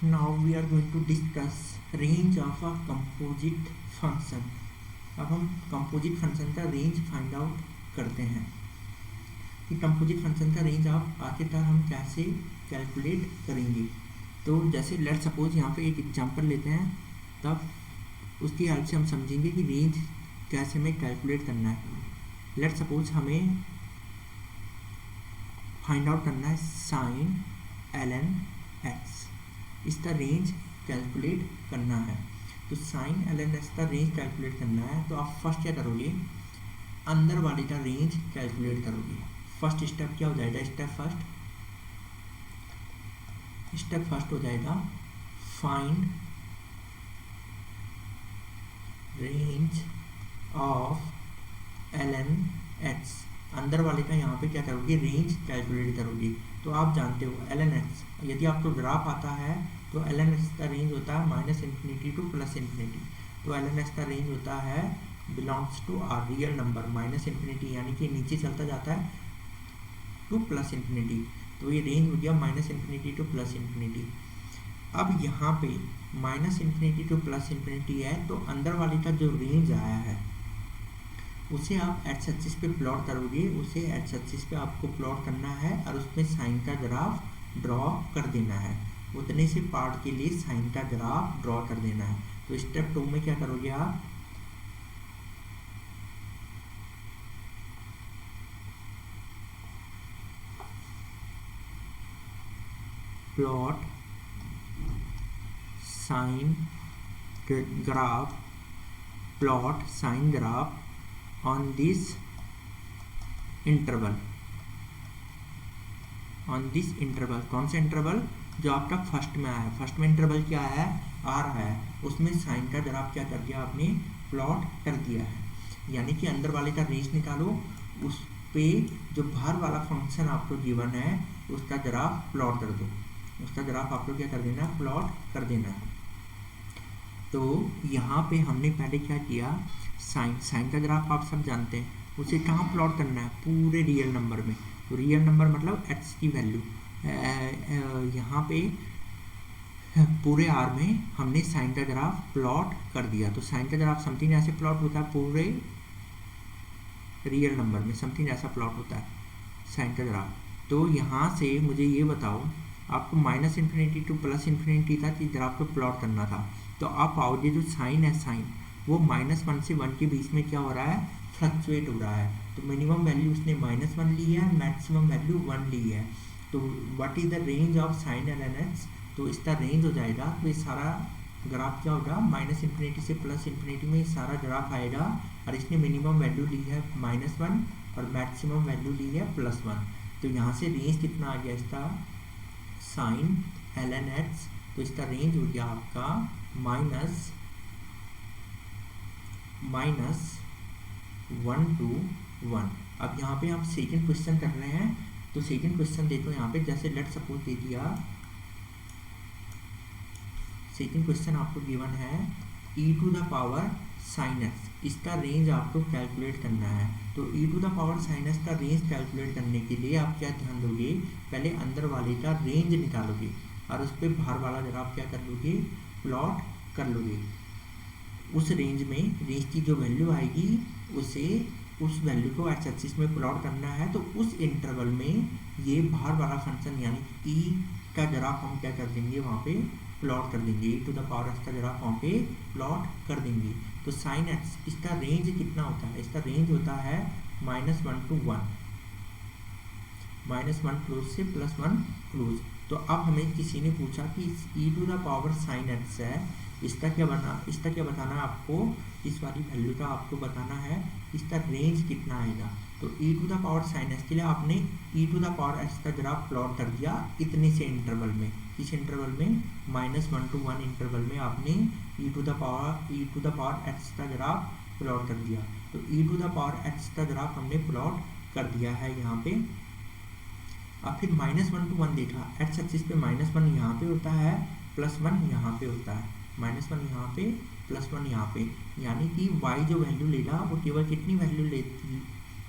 Now we are going to discuss range of a composite function. अब हम composite function का range find out करते हैं कि कंपोजिट फंक्शन का रेंज आप आखिरकार हम कैसे कैलकुलेट करेंगे। तो जैसे लेट सपोज यहाँ पे एक एग्जांपल लेते हैं, तब उसकी हेल्प से हम समझेंगे कि रेंज कैसे हमें कैलकुलेट करना है। लेट सपोज हमें फाइंड आउट करना है साइन ln x, इसका रेंज कैलकुलेट करना है। तो साइन ln x का रेंज कैलकुलेट करना है तो आप फर्स्ट क्या करोगे, अंदर वाले का रेंज कैलकुलेट करोगे। फर्स्ट स्टेप क्या हो जाएगा, स्टेप फर्स्ट हो जाएगा find range of ln x। अंदर वाले का यहाँ पे क्या करोगे, रेंज कैलकुलेट करोगे। तो आप जानते हो ln x, यदि आपको ग्राफ आता है तो ln x का रेंज होता है -∞ टू +∞। तो ln x का रेंज होता है belongs to R real number -∞, यानी कि नीचे चलता जाता है टू +∞। तो ये रेंज हो गया -∞ टू +∞। अब यहाँ पे -∞ टू +∞ है, तो अंदर वाले का जो रेंज आया है उसे आप एक्स एक्सिस पे प्लॉट करोगे। उसे एक्स एक्सिस पे आपको प्लॉट करना है और उसमें साइन का ग्राफ ड्रॉ कर देना है। उतने से पार्ट के लिए साइन का ग्राफ ड्रॉ कर देना है। तो स्टेप 2 में क्या करोगे आप, plot sine graph, plot sine graph on this interval, कौन सा इंटरवल, जो आपका फर्स्ट में आया है। फर्स्ट में इंटरवल क्या है, आ रहा है, उसमें साइन का ग्राफ क्या कर दिया आपने, प्लॉट कर दिया है। यानी कि अंदर वाले का रेंज निकालो, उस पे जो बाहर वाला फंक्शन आपको गिवन है उसका ग्राफ प्लॉट कर दो। उसका ग्राफ आपको क्या कर देना, प्लॉट कर देना है। तो यहाँ पे हमने पहले क्या किया, साइन का ग्राफ आप सब जानते हैं, उसे कहाँ प्लॉट करना है, पूरे रियल नंबर में। तो रियल नंबर मतलब x की वैल्यू, यहाँ पे पूरे r में हमने साइन का ग्राफ प्लॉट कर दिया। तो साइन का ग्राफ समथिंग ऐसे प्लॉट होता है, पूरे रियल नंबर में समथिंग ऐसा प्लॉट होता है साइन का ग्राफ। तो यहाँ से मुझे ये बताओ, आपको -∞ टू +∞ था कि ग्राफ को प्लॉट करना था। तो आप आओगे, जो साइन है, साइन वो -1 से 1 के बीच में क्या हो रहा है, फ्लक्चुएट हो रहा है। तो मिनिमम वैल्यू उसने -1 ली है, मैक्सिमम वैल्यू 1 ली है। तो what is the range of sine ln x, तो इसका रेंज हो जाएगा, तो ये सारा ग्राफ क्या होगा, -∞ से +∞ में सारा ग्राफ आएगा। और इसने मिनिमम वैल्यू ली है -1 और मैक्सिमम वैल्यू ली है +1। तो यहाँ से रेंज कितना आ गया इसका, साइन ln x, तो इसका रेंज हो गया आपका -1 to 1। अब यहाँ पे आप सेकंड क्वेश्चन कर रहे हैं, तो सेकंड क्वेश्चन देखो यहाँ पे, जैसे लेट सपोज दे दिया, सेकंड क्वेश्चन आपको गिवन है e⁻ sin x, इसका रेंज आपको कैलकुलेट करना है। तो e⁻ sin x का रेंज कैलकुलेट करने के लिए आप क्या ध्यान दोगे, पहले अंदर वाले का रेंज निकालोगे और उस पर बाहर वाला ग्राफ क्या कर लोगे, प्लॉट कर लोगे। उस रेंज में रेंज की जो वैल्यू आएगी उसे, उस वैल्यू को एक्स एक्सिस में प्लॉट करना है। तो उस इंटरवल में ये बाहर वाला फंक्शन यानी कि e का ग्राफ हम क्या कर देंगे, वहाँ पे प्लॉट कर देंगे, e⁻x का ग्राफ वहाँ पे प्लॉट कर देंगे। तो साइन x, इसका रेंज कितना होता है, इसका रेंज होता है -1 to 1, -1 क्लोज से +1 क्लोज। तो अब हमें किसी ने पूछा कि e⁻ sin x है, इसका क्या बताना है आपको, इस वाली वैल्यू का आपको बताना है इसका रेंज कितना आएगा। तो e⁻ sin x के लिए आपने e⁻x का ग्राफ प्लॉट कर दिया इतने से इंटरवल में। इस इंटरवल में -1 to 1 इंटरवल में आपने e⁻x का ग्राफ प्लॉट कर दिया। तो e⁻x का ग्राफ हमने प्लॉट कर दिया है यहाँ पे। अब फिर -1 to 1 देखा, एक्स एक्सिस पे -1 यहाँ पे होता है, +1 यहाँ पे होता है, -1 यहाँ पे, +1 यहाँ पे, यानी कि y जो वैल्यू लेगा वो केवल कितनी वैल्यू ले,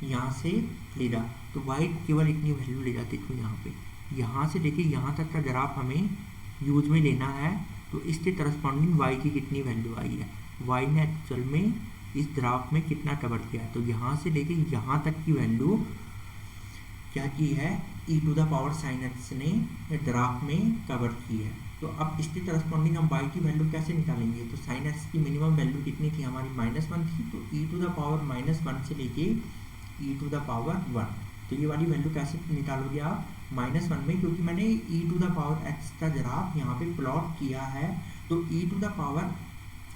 यहाँ से लेगा। तो y केवल इतनी वैल्यू लेगा। देखो यहाँ पे, यहाँ से लेके यहाँ तक का ग्राफ हमें यूज में लेना है तो इसके करस्पॉन्डिंग y की कितनी वैल्यू आई है, y ने एक्चुअल में इस ग्राफ में कितना कवर किया है, तो यहाँ से लेके यहाँ तक की वैल्यू क्या की है, e to the power sine x ने ग्राफ में कवर की है। तो अब इसके करस्पॉन्डिंग हम y की वैल्यू कैसे निकालेंगे, तो साइन एक्स की मिनिमम वैल्यू कितनी थी हमारी -1 थी, तो e टू द पावर -1 से लेके e टू द पावर 1, तो ये वाली वैल्यू कैसे निकालोगे आप -1 में, क्योंकि मैंने e to the power x का ग्राफ यहाँ पे प्लॉट किया है, तो e टू द पावर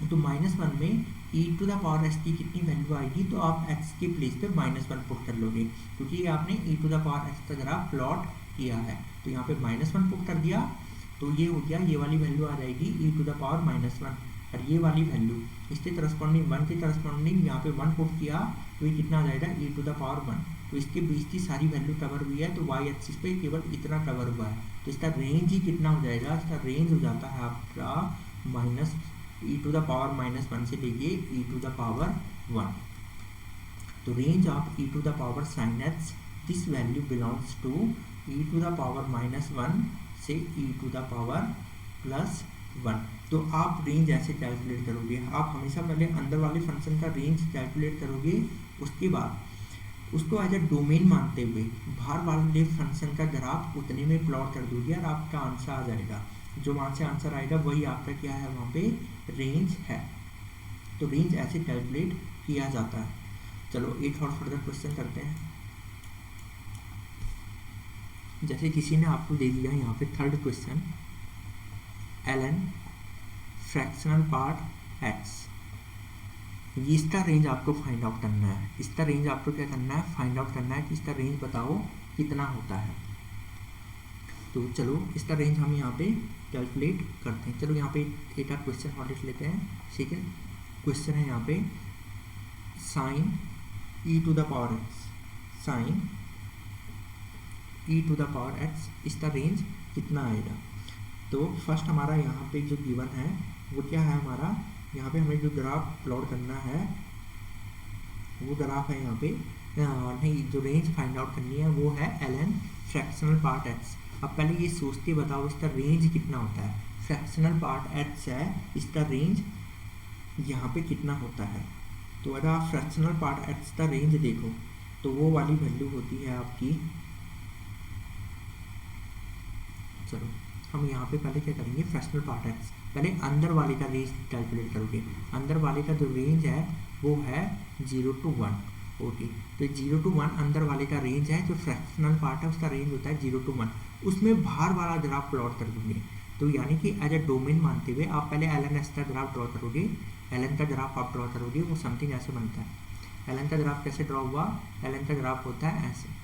तो -1 में e to the power x की कितनी वैल्यू आएगी, तो आप x के प्लेस पे -1 पुट कर लोगे, क्योंकि आपने e to the power x का ग्राफ प्लॉट किया है, तो यहाँ पे -1 पुट कर दिया, तो ये हो गया, ये वाली वैल्यू आ जाएगी e टू द पावर -1, और ये वाली वैल्यू इसके करस्पॉन्डिंग 1 के करस्पॉन्डिंग यहाँ पे 1 पुट किया, तो ये कितना आ जाएगा e टू द पावर 1, तो इसके बीच की सारी वैल्यू कवर हुई है, तो y एक्सिस पे केवल इतना कवर हुआ है, तो इसका रेंज ही कितना हो जाएगा, इसका रेंज हो जाता है आपका e टू द पावर -1 से लेके e टू द पावर 1, तो range of e to the power sine x, this value belongs to e to the power -1 से e टू द पावर +1। तो आप रेंज ऐसे कैलकुलेट करोगे, आप हमेशा पहले अंदर वाले फंक्शन का रेंज कैलकुलेट करोगे, उसके बाद उसको एज अ डोमेन मानते हुए बाहर वाले फंक्शन का ग्राफ उतने में प्लॉट कर दोगे और आपका आंसर आ जाएगा, जो वहाँ से आंसर आएगा वही आपका क्या है, वहाँ पे रेंज है। तो रेंज ऐसे कैलकुलेट किया जाता है। चलो एक और फर्दर क्वेश्चन करते हैं। जैसे किसी ने आपको दे दिया यहाँ पे third question, ln fractional part x, इसका रेंज आपको फाइंड आउट करना है, इसका रेंज आपको क्या करना है, फाइंड आउट करना है कि इसका रेंज बताओ कितना होता है। तो चलो इसका रेंज हम यहाँ पे कैलकुलेट करते हैं। चलो यहाँ पे एक आध क्वेश्चन और लिख लेते हैं। सेकेंड क्वेश्चन है यहाँ पे sine e to the power x, sine e to the power x, इसका रेंज कितना आएगा। तो फर्स्ट हमारा यहाँ पे जो गिवन है वो क्या है, हमारा यहाँ पे हमें जो ग्राफ प्लॉट करना है वो ग्राफ है यहाँ पे नहीं, जो रेंज फाइंड आउट करनी है वो है ln फ्रैक्शनल पार्ट x। अब पहले ये सोच के बताओ इसका रेंज कितना होता है। फ्रैक्शनल पार्ट x है, इसका रेंज यहाँ पे कितना होता है। तो अगर आप फ्रैक्शनल पार्ट x का रेंज देखो तो वो वाली वैल्यू होती है आपकी, चलो हम यहाँ पे पहले क्या करेंगे, फ्रैक्शनल पार्ट x, पहले अंदर वाले का रेंज कैलकुलेट करोगे। अंदर वाले का जो रेंज है वो है 0 to 1, ओके। तो 0 to 1 अंदर वाले का रेंज है, जो फ्रैक्शनल पार्ट है उसका रेंज होता है 0 to 1। उसमें बाहर वाला ग्राफ प्लॉट कर दूंगे, तो यानी कि एज अ डोमेन मानते हुए आप पहले ln x का ग्राफ ड्रॉ करोगे। ln का ग्राफ आप ड्रॉ करोगे, वो समथिंग ऐसे बनता है। ln का ग्राफ कैसे ड्रॉ हुआ, ln का ग्राफ होता है ऐसे।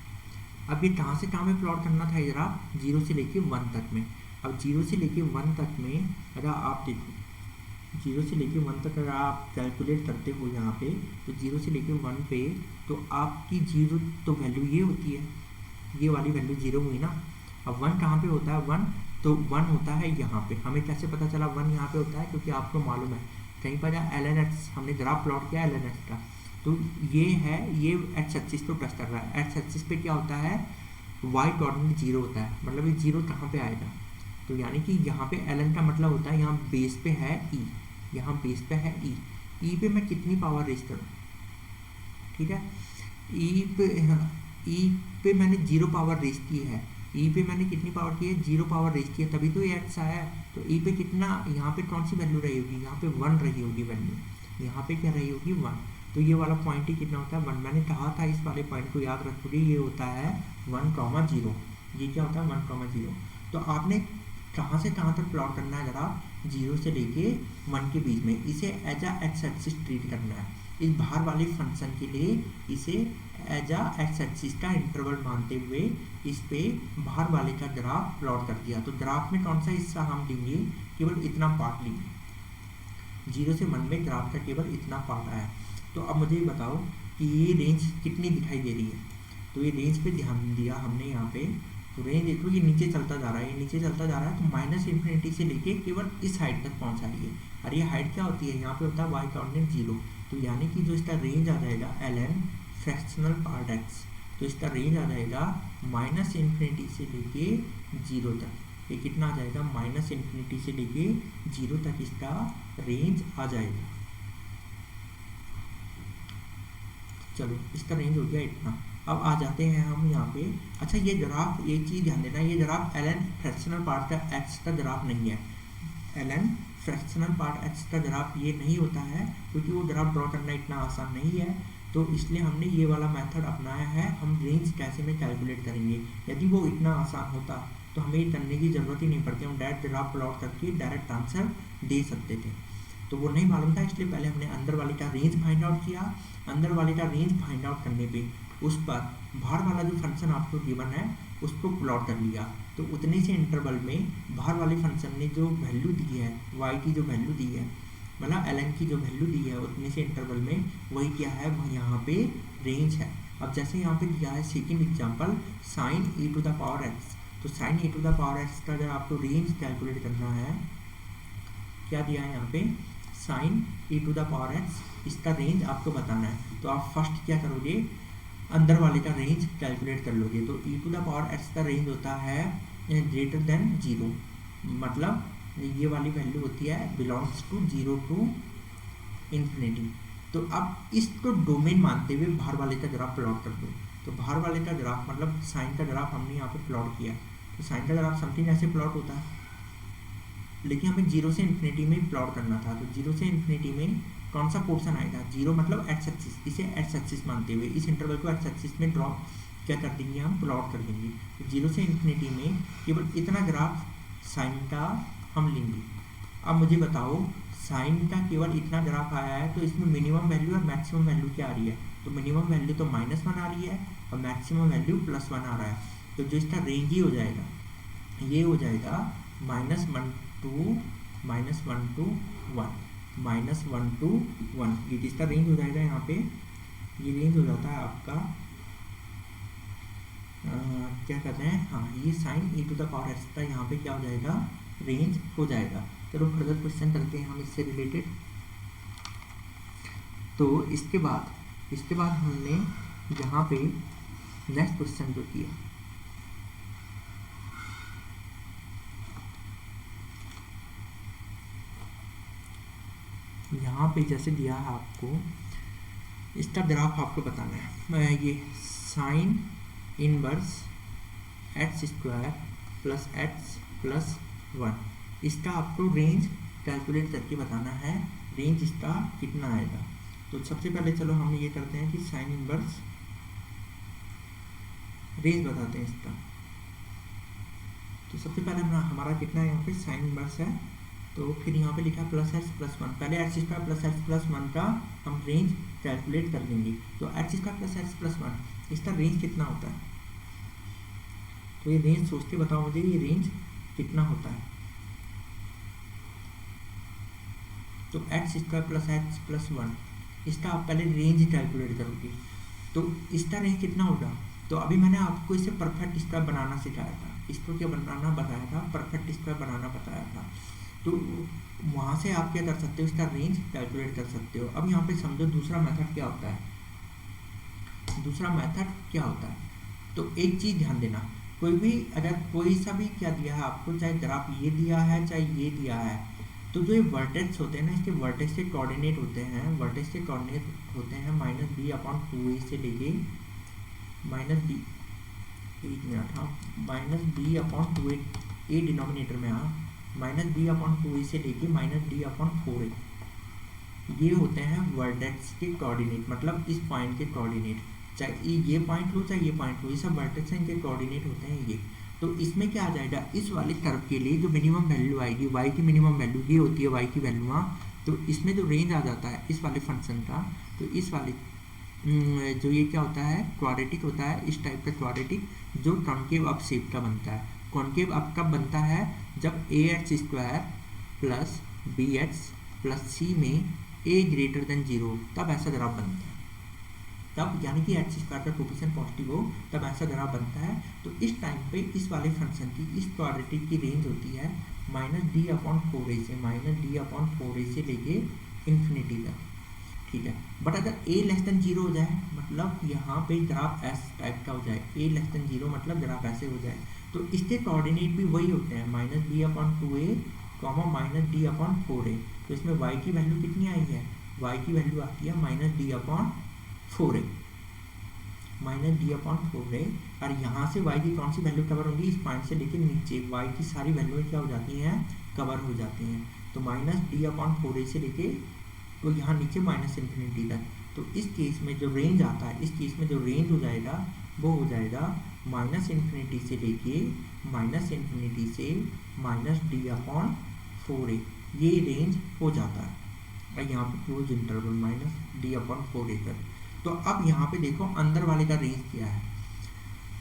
अब ये कहाँ से कहाँ में प्लॉट करना था ये ग्राफ, 0 से लेके 1 तक में। अब 0 से लेके 1 तक में अगर आप देखो, 0 से लेके 1 तक अगर आप कैलकुलेट करते हो यहाँ पे, तो 0 से लेके 1 पे तो आपकी 0 तो वैल्यू ये होती है, ये वाली वैल्यू 0 हुई ना। अब 1 कहाँ पे होता है, 1 तो 1 होता है यहाँ पे। हमें कैसे पता चला 1 यहाँ पे होता है, क्योंकि आपको मालूम है कहीं पर ln x हमने ग्राफ प्लॉट किया ln x का, तो ये है, ये x एक्सिस को टच कर रहा है। x एक्सिस पे क्या होता है, y कोऑर्डिनेट 0 होता है, मतलब ये 0 कहाँ पे आएगा। तो यानी कि यहाँ पे ln का मतलब होता है यहाँ बेस पे है e, यहाँ बेस पे है e पे मैं कितनी पावर रेज करूँ, ठीक है। e पे मैंने 0 पावर रेज की है, e पे मैंने कितनी पावर की है, 0 पावर रेज की है, तभी तो ये x आया है। तो e पे कितना, यहाँ पे कौन सी वैल्यू रही होगी, यहाँ पे 1 रही होगी वैल्यू, यहाँ पे क्या रही होगी 1। तो ये वाला पॉइंट ही कितना होता है 1। मैंने कहा था इस वाले पॉइंट को याद रखोगे, ये होता है 1,0, ये क्या होता है 1,0। तो आपने कहाँ से कहाँ तक प्लॉट करना है, जरा 0 से लेके 1 के बीच में, इसे as a x axis treat करना है। इस बाहर वाले फंक्शन के लिए इसे एज अ एक्स एक्सिस का इंटरवल मानते हुए इस पे बाहर वाले का ग्राफ प्लॉट कर दिया। तो ग्राफ में कौन सा हिस्सा हम लेंगे, केवल इतना पार्ट लेंगे। 0 से 1 में ग्राफ का केवल इतना पार्ट आया। तो अब मुझे बताओ कि ये रेंज कितनी दिखाई दे रही है। तो ये रेंज पे ध्यान दिया हमने यहाँ पे, तो रेंज देखो ये नीचे चलता जा रहा है, ये नीचे चलता जा रहा है, तो -∞ से लेके केवल इस हाइट तक पहुँचा है। और ये हाइट क्या होती है, यहाँ पे होता है y कोऑर्डिनेट 0। तो यानी कि जो इसका रेंज आ जाएगा ln फ्रैक्शनल पार्ट x, तो इसका रेंज आ जाएगा -∞ से लेके 0 तक। ये कितना आ जाएगा, माइनस इन्फिनिटी से लेके 0 तक इसका रेंज आ जाएगा। चलो इसका रेंज हो गया इतना। अब आ जाते हैं हम यहाँ पे। अच्छा ये ग्राफ, एक चीज़ ध्यान देना, ये graph L N fractional part का एक्स का ग्राफ नहीं है। L N fractional part x का ग्राफ ये नहीं होता है, क्योंकि वो ग्राफ ड्रॉ करना इतना आसान नहीं है। तो इसलिए हमने ये वाला मेथड अपनाया है। हम रेंज कैसे में कैलकुलेट करेंगे। यदि वो इतना आसान होता तो हमें ये करने की ज़रूरत ही नहीं पड़ती, हम डायरेक्ट ग्राफ प्लॉट करके डायरेक्ट आंसर दे सकते थे। तो वो नहीं मालूम था, इसलिए पहले हमने अंदर वाले का रेंज फाइंड आउट किया। अंदर वाले का रेंज फाइंड आउट करने पे उस पर बाहर वाला जो फंक्शन आपको गिवन है उसको प्लॉट कर लिया। तो उतने से इंटरवल में बाहर वाले फंक्शन ने जो वैल्यू दी है, y की जो वैल्यू दी है, मतलब ln की जो वैल्यू दी है, उतने से इंटरवल में वही क्या है, यहाँ पे रेंज है। अब जैसे यहाँ पे दिया है second example sin e to the power x, तो sin e to the power x का अगर आपको रेंज कैलकुलेट करना है, क्या दिया है यहाँ पे, sin e to the power x, इसका रेंज आपको बताना है। तो आप फर्स्ट क्या करोगे, अंदर वाले का रेंज कैलकुलेट कर लोगे। तो e to the power x का रेंज होता है ग्रेटर देन 0, मतलब ये वाली वैल्यू होती है बिलोंग्स टू 0 टू इन्फिनिटी। तो अब इसको डोमेन मानते हुए बाहर वाले का ग्राफ प्लॉट कर दो। तो बाहर वाले का ग्राफ मतलब साइन का ग्राफ हमने यहाँ पे प्लॉट किया। तो साइन का ग्राफ समथिंग ऐसे प्लॉट होता है, लेकिन हमें 0 से इन्फिनिटी में प्लॉट करना था। तो 0 से इन्फिनिटी में कौन सा पोर्शन आएगा, 0 मतलब एक्स एक्सिस, इसे एक्स एक्सिस मानते हुए इस इंटरवल को एक्स एक्सिस में ड्रॉ क्या कर देंगे, हम प्लॉट कर देंगे। तो 0 से इन्फिनिटी में केवल इतना ग्राफ साइन का हम लेंगे। अब मुझे बताओ, साइन का केवल इतना ग्राफ आया है, तो इसमें मिनिमम वैल्यू और मैक्सिमम वैल्यू क्या आ रही है। तो मिनिमम वैल्यू तो -1 आ रही है और मैक्सिमम वैल्यू +1 आ रहा है। तो जो इसका रेंज ही हो जाएगा, ये हो जाएगा -1 to -1, ये किसका रेंज हो जाएगा, यहाँ पे ये रेंज हो जाता है आपका क्या कहते हैं, हाँ, ये sin e to the power x का यहाँ पे क्या हो जाएगा, रेंज हो जाएगा। चलो फर्दर क्वेश्चन करते हैं हम इससे रिलेटेड। तो इसके बाद हमने यहाँ पे नेक्स्ट क्वेश्चन जो किया, यहाँ पे जैसे दिया है आपको, इसका ग्राफ आपको बताना है। ये sine inverse x² plus x plus 1, इसका आपको रेंज कैलकुलेट करके बताना है, रेंज इसका कितना आएगा। तो सबसे पहले चलो हम ये करते हैं कि साइन इनवर्स रेंज बताते हैं इसका। तो सबसे पहले हमारा कितना है, यहाँ पे साइन इनवर्स है, तो फिर यहाँ पे लिखा +x + 1, पहले x² + x + 1 का हम रेंज कैलकुलेट कर लेंगे। तो x² + x + 1 इसका रेंज कितना होता है, तो ये रेंज सोच के बताओ मुझे, ये रेंज कितना होता है। तो x² + x + 1 इसका आप पहले रेंज कैलकुलेट करोगे, तो इसका रेंज कितना होगा। तो अभी मैंने आपको इसे परफेक्ट स्क्वायर बनाना सिखाया था, इसको क्या बनाना बताया था, परफेक्ट स्क्वायर बनाना बताया था। तो वहाँ से आप क्या कर सकते हो, इसका रेंज कैलकुलेट कर सकते हो। अब यहाँ पे समझो दूसरा मेथड क्या होता है, तो एक चीज़ ध्यान देना, कोई भी अगर कोई सा भी क्या दिया है आपको, चाहे ग्राफ ये दिया है चाहे ये दिया है, तो जो ये वर्टेक्स होते हैं ना, इसके वर्टेक्स के कोऑर्डिनेट होते हैं, -b/2a से लेके -b/2a डिनोमिनेटर में -b/2a से लेके -d/4a, ये होते हैं वर्टेक्स के कोऑर्डिनेट, मतलब इस पॉइंट के कोऑर्डिनेट, चाहे ये पॉइंट लो चाहे ये पॉइंट लो, ये सब वर्टेक्स हैं, इनके कोऑर्डिनेट होते हैं ये। तो इसमें क्या आ जाएगा, इस वाले कर्व के लिए जो मिनिमम वैल्यू आएगी, y की मिनिमम वैल्यू ये होती है, y की वैल्यू, तो इसमें जो रेंज आ जाता है इस वाले फंक्शन का, तो इस वाले जो ये क्या होता है, क्वाड्रेटिक होता है, इस टाइप का क्वाड्रेटिक जो कॉन्केव अप शेप का बनता है। कॉन्केव अप कब बनता है, जब ax² + bx + c में a > 0, तब ऐसा ग्राफ बनता है। तब यानी कि x² का कोफिशिएंट पॉजिटिव हो तब ऐसा ग्राफ बनता है। तो इस टाइम पे इस वाले फंक्शन की, इस क्वाड्रेटिक की रेंज होती है -d/4a से लेके इन्फिनिटी तक, ठीक है। बट अगर a < 0 हो जाए, मतलब यहाँ पे ग्राफ ऐस टाइप का हो जाए, a < 0 मतलब ग्राफ ऐसे हो जाए, तो तो इसके कोऑर्डिनेट भी वही होते हैं, -d/2a, -d/4a। तो इसमें y की वैल्यू कितनी आई है, y की वैल्यू आती है -d/4a, -d/4a। और यहाँ से y की कौन सी वैल्यू कवर होगी, इस पॉइंट से लेकर नीचे y की सारी वैल्यू क्या हो जाती हैं, कवर हो जाती हैं। तो -d/4a से लेके तो यहाँ नीचे -∞ तक। तो इस केस में जो रेंज आता है, इस केस में जो रेंज हो जाएगा वो हो जाएगा -∞ से लेके -∞ से -d/4a, ये रेंज हो जाता है। और यहाँ पे क्लोज इंटरवल -d/4a तक। तो अब यहाँ पे देखो अंदर वाले का रेंज क्या है।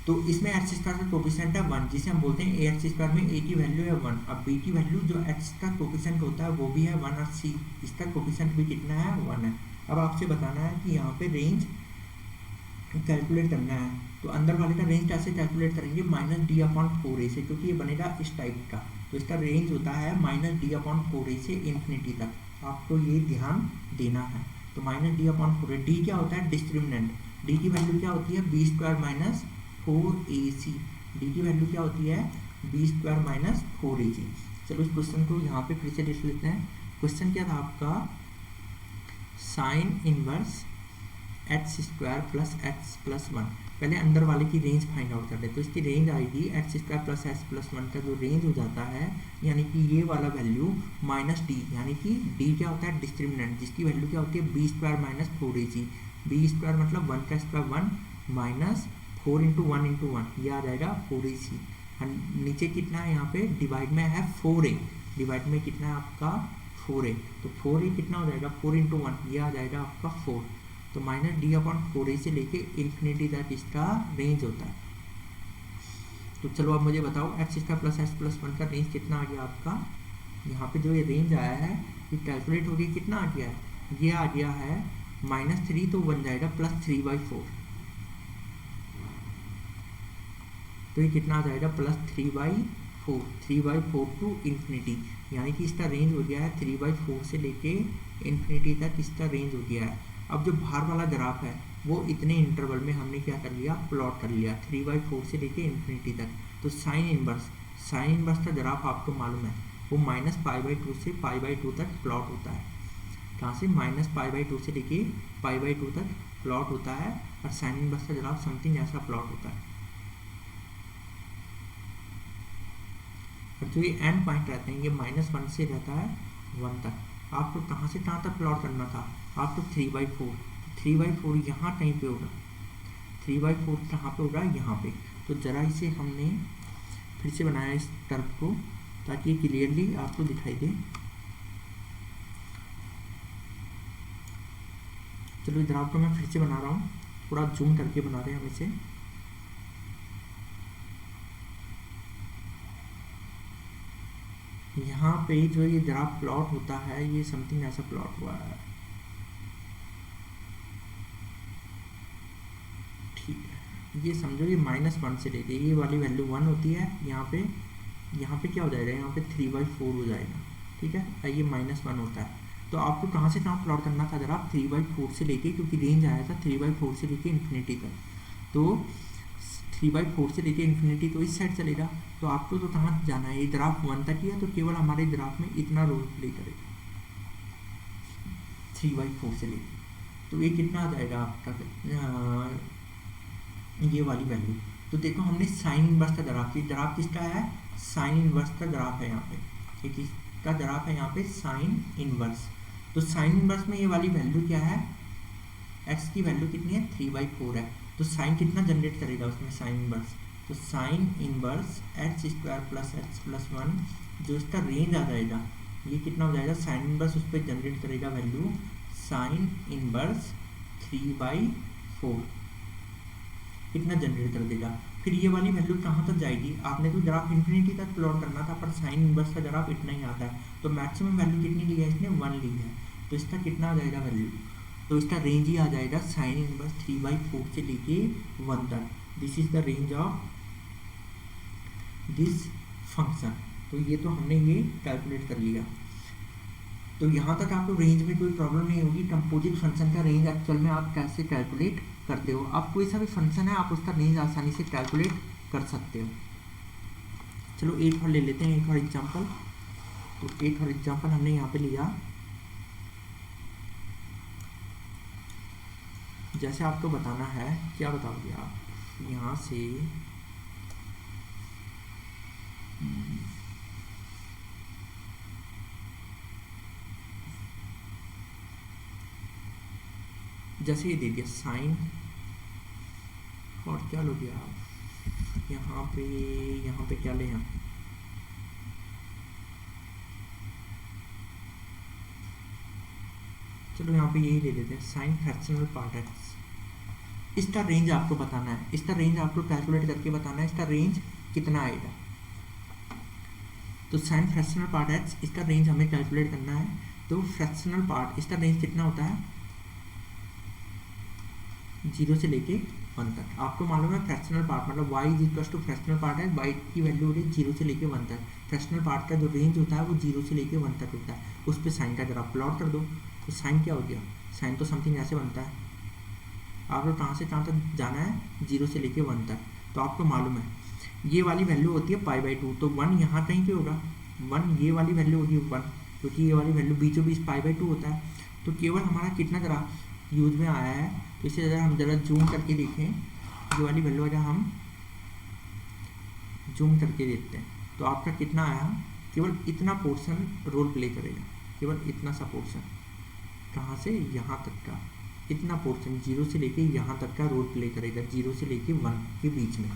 तो इसमें x² का कोफिशिएंट है 1, जिसे हम बोलते हैं ax² में a की वैल्यू है 1। अब b की वैल्यू जो x का कोफिशिएंट होता है वो भी है 1, और c इसका कोफिशिएंट भी कितना है, 1 है। अब आपसे बताना है कि यहाँ पे रेंज कैलकुलेट करना है। तो अंदर वाले का रेंज कैसे कैलकुलेट करेंगे, -d/4a से, क्योंकि ये बनेगा इस टाइप का। तो इसका रेंज होता है -d/4a से इन्फिनिटी तक। आपको ये ध्यान देना है। तो -d/4a, d क्या होता है, डिस्क्रिमिनेंट। d की वैल्यू क्या होती है, b² - 4ac। d की वैल्यू क्या होती है, b² - 4ac। चलो इस क्वेश्चन को यहाँ पे फिर से देख लेते हैं। क्वेश्चन क्या था आपका, साइन इनवर्स x² + x + 1। पहले अंदर वाले की रेंज फाइंड आउट कर ले। तो इसकी रेंज आएगी x² + x + 1 का जो रेंज हो जाता है, यानी कि ये वाला वैल्यू -d, यानी कि d क्या होता है, डिस्क्रिमिनेंट, जिसकी वैल्यू क्या होती है, b² - 4ac। b² मतलब 1 का स्क्वायर 1 माइनस 4 × 1 × 1, ये आ जाएगा 4ac। नीचे कितना है, यहाँ पे डिवाइड में है 4a, डिवाइड में कितना है आपका 4a। तो 4a कितना हो जाएगा, 4 × 1, ये आ जाएगा आपका 4। तो -d/4a से लेके इन्फिनिटी तक इसका रेंज होता है। तो चलो अब मुझे बताओ x² + x + 1 का रेंज कितना आ गया आपका। यहाँ पे जो ये रेंज आया है ये कैलकुलेट हो गया, कितना आ गया है, ये आ गया है -3, तो बन जाएगा +3/4। तो ये कितना आ जाएगा, +3/4, 3/4 टू इन्फिनिटी, यानी कि इसका रेंज हो गया है 3/4 से लेके इन्फिनिटी तक इसका रेंज हो गया है। अब जो बाहर वाला ग्राफ है वो इतने इंटरवल में हमने क्या कर लिया, प्लॉट कर लिया, 3/4 से लेके इन्फिनिटी तक। तो साइन इनवर्स का ग्राफ आपको मालूम है, वो -π/2 से π/2 तक प्लॉट होता है। कहाँ से, -π/2 से लेके π/2 तक प्लॉट होता है। और साइन इनवर्स का ग्राफ समथिंग ऐसा प्लॉट होता है। और जो ये एंड पॉइंट रहते हैं, ये -1 से रहता है 1 तक। आपको कहाँ से कहाँ तक प्लॉट करना था, आपको 3/4, 3/4 यहाँ कहीं पे होगा, 3/4 कहाँ पे होगा, यहाँ पे। तो ज़रा इसे हमने फिर से बनाया इस कर्व को, ताकि ये क्लियरली आपको दिखाई दे। चलो इस ग्राफ को मैं फिर से बना रहा हूँ, थोड़ा जूम करके बना रहे हैं हम इसे। यहाँ पे जो ये ग्राफ प्लॉट होता है, ये समथिंग ऐसा प्लॉट हुआ है, ठीक है। ये समझो ये -1 से लेके ये वाली वैल्यू 1 होती है, यहाँ पे क्या हो जाएगा, यहाँ पे 3/4 हो जाएगा, ठीक है। ये -1 होता है। तो आपको कहाँ से कहाँ प्लॉट करना था ग्राफ, 3/4 से लेके, क्योंकि रेंज आया था 3/4 से लेके इन्फिनिटी तक। तो 3/4 से लेके इन्फिनिटी तो इस साइड चलेगा। तो आपको तो कहाँ जाना है, ये ग्राफ 1 तक ही है, तो केवल हमारे ग्राफ में इतना रोल प्ले करेगा 3/4 से लेके। तो ये कितना आ जाएगा आपका, ये वाली वैल्यू। तो देखो हमने साइन इनवर्स का ग्राफ किसका है, साइन इनवर्स का ग्राफ है यहाँ पे, ये किसका ग्राफ है यहाँ पे, साइन इनवर्स। तो साइन इनवर्स में ये वाली वैल्यू क्या है, x की वैल्यू कितनी है, 3/4 है। तो साइन कितना जनरेट करेगा उसमें, साइन इनवर्स। तो साइन इनवर्स x² + x + 1, जो इसका रेंज आ जाएगा, ये कितना हो जाएगा, साइन इनवर्स उस पर जनरेट करेगा वैल्यू साइन इनवर्स 3/4, कितना जनरेट कर देगा। फिर ये वाली वैल्यू कहाँ तक जाएगी, आपने तो ग्राफ इन्फिनिटी तक प्लॉट करना था, पर साइन इनवर्स का ग्राफ इतना ही आता है। तो मैक्सिमम वैल्यू कितनी ली है इसने, 1 ली है। तो इसका कितना आ जाएगा वैल्यू, तो इसका रेंज ही आ जाएगा साइन इनवर्स 3/4 से लेके 1 तक। This is the range of this function. तो ये तो हमने ये कैलकुलेट कर लिया। तो यहाँ तक आपको रेंज में कोई प्रॉब्लम नहीं होगी। कंपोजिट फंक्शन का रेंज एक्चुअल में आप कैसे कैलकुलेट करते हो, आप कोई सा भी फंक्शन है आप उसका रेंज आसानी से कैलकुलेट कर सकते हो। चलो एक और ले लेते हैं, एक और एग्जांपल। तो एक और एग्जांपल हमने यहाँ पे लिया, जैसे आपको बताना है, क्या बताओगे आप यहाँ से, जैसे ये दे दिया साइन, और क्या लोगे आप यहाँ पे क्या ले हम, चलो यहाँ पे यही ले लेते हैं साइन फ्रैक्शनल पार्ट एक्स। इसका रेंज आपको बताना है, इसका रेंज आपको कैलकुलेट करके बताना है, इसका रेंज कितना आएगा। तो साइन फ्रैक्शनल पार्ट एक्स, इसका रेंज हमें कैलकुलेट करना है। तो फ्रैक्शनल पार्ट, इसका रेंज कितना होता है, 0 से लेके 1 तक। आपको मालूम है फ्रैक्शनल पार्ट मतलब y is equal to fractional part है, y की वैल्यू होती है 0 से लेके 1 तक। फ्रैक्शनल पार्ट का जो रेंज होता है वो 0 से लेके 1 तक होता है। उस पर साइन का ग्राफ प्लॉट कर दो। तो साइन क्या हो गया, साइन तो समथिंग ऐसे बनता है, आपको कहाँ से कहाँ तक जाना है, 0 से लेके 1 तक। तो आपको मालूम है ये वाली वैल्यू होती है π/2, तो 1 यहाँ कहीं पे होगा, 1 ये वाली वैल्यू होगी 1, क्योंकि ये वाली वैल्यू बीचों बीच π/2 होता है। तो केवल हमारा कितना ग्राफ यूज में आया है, तो इसे हम ज़रा जूम करके देखें, ये वाली वैल्यू अगर हम जूम करके देखते हैं तो आपका कितना आया, केवल इतना पोर्शन रोल प्ले करेगा, केवल इतना सा पोर्शन, कहाँ से यहाँ तक का इतना पोर्शन 0 से लेके यहाँ तक का रोल प्ले करेगा, 0 से लेके 1 के बीच में।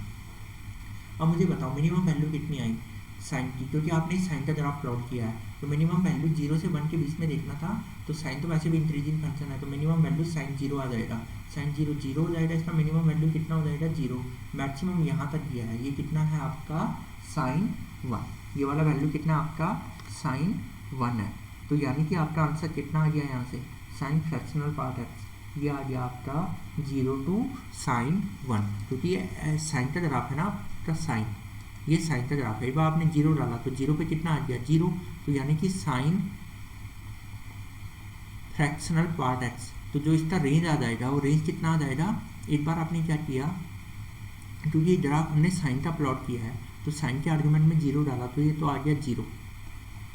अब मुझे बताओ मिनिमम वैल्यू कितनी आई साइन की, क्योंकि आपने साइन का ग्राफ प्लॉट किया है, तो मिनिमम वैल्यू 0 से 1 के बीच में देखना था। तो साइन तो वैसे भी इंक्रीजिंग फंक्शन है, तो मिनिमम वैल्यू साइन 0 आ जाएगा, साइन 0 हो जाएगा, इसका मिनिमम वैल्यू कितना हो जाएगा 0। मैक्सिमम यहाँ तक गया है, ये कितना है आपका साइन 1, ये वाला वैल्यू कितना आपका साइन 1 है। तो यानी कि आपका आंसर कितना आ गया यहाँ से, साइन फ्रैक्शनल पार्ट एक्स, ये आ गया आपका 0 to साइन 1, क्योंकि ये साइन का ग्राफ है ना आपका, साइन ये साइन का ग्राफ है। एक बार आपने 0 डाला तो 0 पे कितना आ गया 0, तो यानी कि साइन फ्रैक्शनल पार्ट एक्स, तो जो इसका रेंज आ जाएगा वो रेंज कितना आ जाएगा। एक बार आपने क्या किया, क्योंकि ये ग्राफ हमने साइन का प्लॉट किया है, तो साइन के आर्गुमेंट में 0 डाला तो ये तो आ गया 0,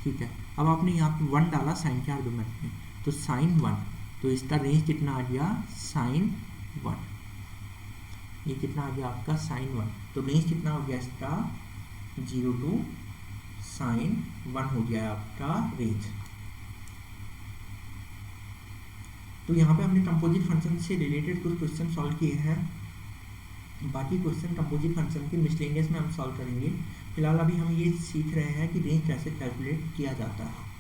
ठीक है। अब आपने यहाँ पे 1 डाला साइन के आर्गुमेंट में, तो साइन 1, तो इसका रेंज कितना आ गया साइन 1, ये कितना आ गया आपका साइन 1, तो रेंज कितना हो गया इसका 0 to साइन 1 हो गया आपका रेंज। तो यहाँ पे हमने कंपोजिट फंक्शन से रिलेटेड कुछ क्वेश्चन सॉल्व किए हैं, बाकी क्वेश्चन कंपोजिट फंक्शन के मिसलेनियस में हम सॉल्व करेंगे। फिलहाल अभी हम ये सीख रहे हैं कि रेंज कैसे कैलकुलेट किया जाता है।